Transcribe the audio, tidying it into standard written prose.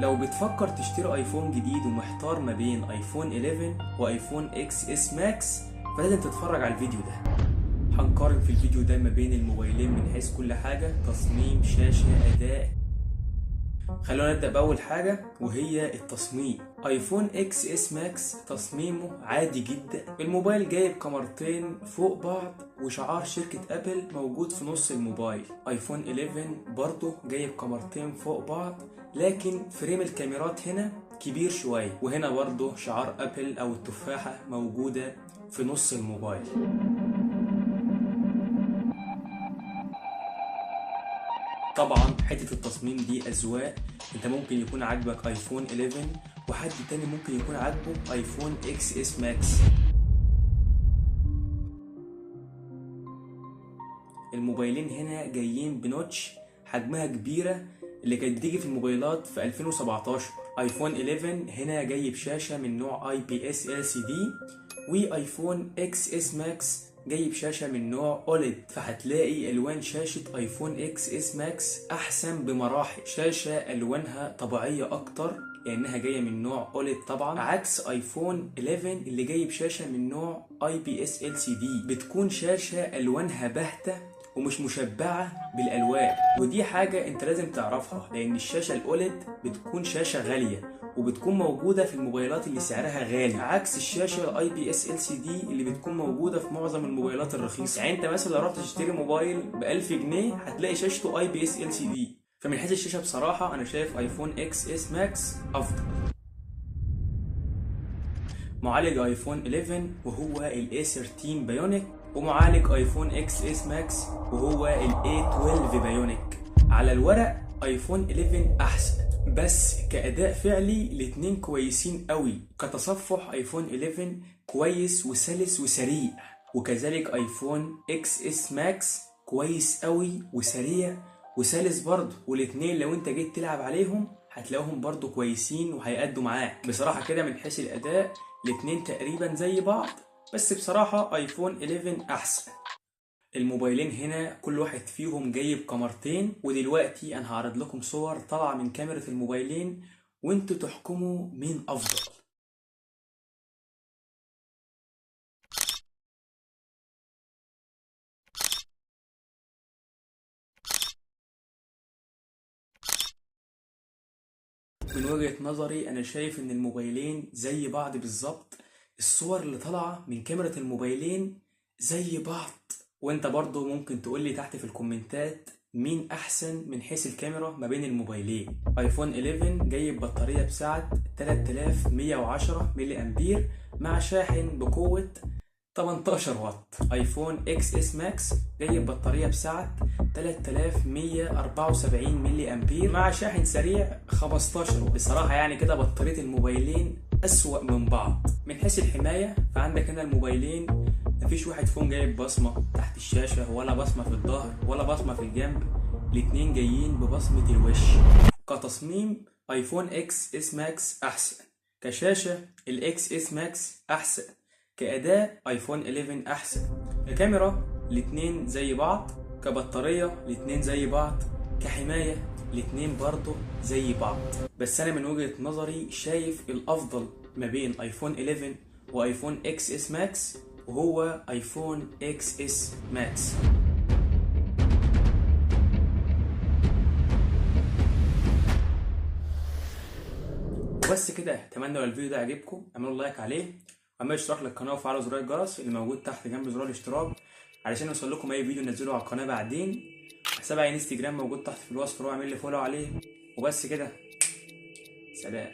لو بتفكر تشتري ايفون جديد ومحتار ما بين ايفون 11 وايفون اكس اس ماكس، فلازم تتفرج على الفيديو ده. هنقارن في الفيديو ده ما بين الموبايلين من حيث كل حاجة، تصميم، شاشة، اداء. خلونا نبدأ بأول حاجة وهي التصميم. ايفون اكس اس ماكس تصميمه عادي جدا، الموبايل جايب كاميرتين فوق بعض وشعار شركة ابل موجود في نص الموبايل. ايفون 11 برضه جايب كاميرتين فوق بعض، لكن فريم الكاميرات هنا كبير شوية، وهنا برضه شعار ابل او التفاحة موجودة في نص الموبايل. طبعا حتة التصميم دي أذواق، انت ممكن يكون عاجبك ايفون 11 وحد تاني ممكن يكون عاجبه ايفون اكس اس ماكس. الموبايلين هنا جايين بنوتش حجمها كبيرة اللي كانت بتيجي في الموبايلات في 2017. ايفون 11 هنا جاي بشاشة من نوع اي بي اس ال سي دي، وايفون اكس اس ماكس جاي بشاشة من نوع اوليد. فهتلاقي الوان شاشة ايفون اكس اس ماكس احسن بمراحل، شاشة الوانها طبيعية اكتر لانها جايه من نوع اوليد طبعا، عكس ايفون 11 اللي جاي بشاشه من نوع اي بي اس ال سي دي، بتكون شاشه الوانها باهته ومش مشبعه بالالوان. ودي حاجه انت لازم تعرفها، لان الشاشه الاوليد بتكون شاشه غاليه وبتكون موجوده في الموبايلات اللي سعرها غالي، عكس الشاشه الاي بي اس ال سي دي اللي بتكون موجوده في معظم الموبايلات الرخيصه. يعني انت مثلا لو رحت تشتري موبايل ب 1000 جنيه هتلاقي شاشته اي بي اس ال سي دي. فمن حيث الشاشه بصراحه انا شايف ايفون اكس اس ماكس افضل. معالج ايفون 11 وهو ال A13 بايونيك، ومعالج ايفون اكس اس ماكس وهو ال A12 بايونيك. على الورق ايفون 11 احسن، بس كأداء فعلي الاتنين كويسين قوي. كتصفح ايفون 11 كويس وسلس وسريع، وكذلك ايفون اكس اس ماكس كويس قوي وسريع وسلس برضه، والاتنين لو انت جيت تلعب عليهم هتلاقوهم برضه كويسين وهيأدوا معاك. بصراحة كده من حيث الأداء الاتنين تقريبا زي بعض، بس بصراحة ايفون 11 أحسن. الموبايلين هنا كل واحد فيهم جايب كاميرتين، ودلوقتي أنا هعرض لكم صور طالعة من كاميرا الموبايلين وانتوا تحكموا مين أفضل. من وجهة نظري أنا شايف إن الموبايلين زي بعض بالظبط، الصور اللي طالعة من كاميرا الموبايلين زي بعض. وانت برضو ممكن تقولي تحت في الكومنتات مين أحسن من حيث الكاميرا ما بين الموبايلين. ايفون 11 جايب بطارية بسعة 3110 ملي أمبير مع شاحن بقوة 18 واط. ايفون اكس اس ماكس جايب بطارية بسعة 3174 ملي امبير مع شاحن سريع 15 واط. بصراحة يعني كده بطارية الموبايلين اسوأ من بعض. من حيث الحماية فعندك هنا الموبايلين مفيش واحد فيهم جايب بصمة تحت الشاشة، ولا بصمة في الظهر، ولا بصمة في الجنب، الاتنين جايين ببصمة الوش. كتصميم ايفون اكس اس ماكس احسن، كشاشة الاكس اس ماكس احسن، كأداء ايفون 11 احسن، ككاميرا الاتنين زي بعض، كبطارية الاتنين زي بعض، كحماية الاتنين برضه زي بعض. بس انا من وجهة نظري شايف الافضل ما بين ايفون 11 وايفون اكس اس ماكس وهو ايفون اكس اس ماكس. وبس كده، اتمنى لو الفيديو ده عجبكم اعملوا لايك عليه، وعمال اشتراك للقناه وفعلوا زرار الجرس اللي موجود تحت جنب زرار الاشتراك علشان يوصل لكم اي فيديو ننزله على القناه بعدين. حساب على انستجرام موجود تحت في الوصف، روح اعمل لي فولو عليه. وبس كده، سلام.